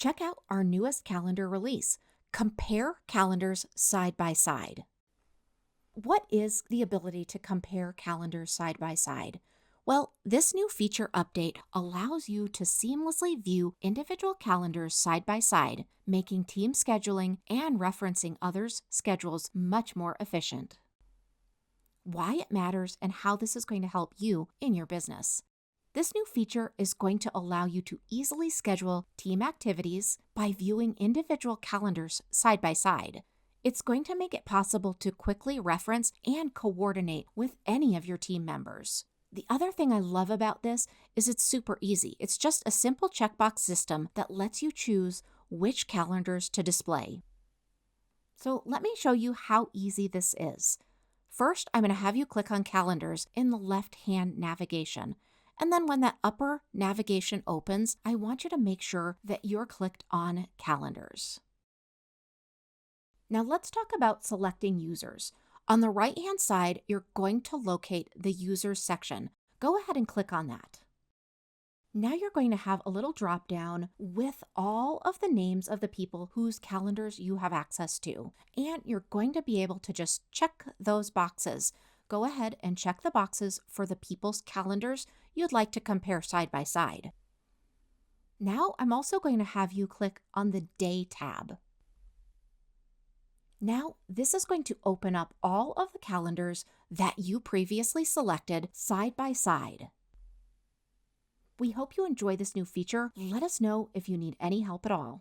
check out our newest calendar release. Compare calendars side by side. What is the ability to compare calendars side by side? Well, this new feature update allows you to seamlessly view individual calendars side by side, making team scheduling and referencing others' schedules much more efficient. Why it matters and how this is going to help you in your business. This new feature is going to allow you to easily schedule team activities by viewing individual calendars side by side. It's going to make it possible to quickly reference and coordinate with any of your team members. The other thing I love about this is it's super easy. It's just a simple checkbox system that lets you choose which calendars to display. So let me show you how easy this is. First, I'm going to have you click on Calendars in the left-hand navigation. And then when that upper navigation opens, I want you to make sure that you're clicked on Calendars. Now let's talk about selecting users. On the right-hand side, you're going to locate the Users section. Go ahead and click on that. Now you're going to have a little drop-down with all of the names of the people whose calendars you have access to. And you're going to be able to just check those boxes. Go ahead and check the boxes for the people's calendars you'd like to compare side by side. Now I'm also going to have you click on the Day tab. Now, this is going to open up all of the calendars that you previously selected side by side. We hope you enjoy this new feature. Let us know if you need any help at all.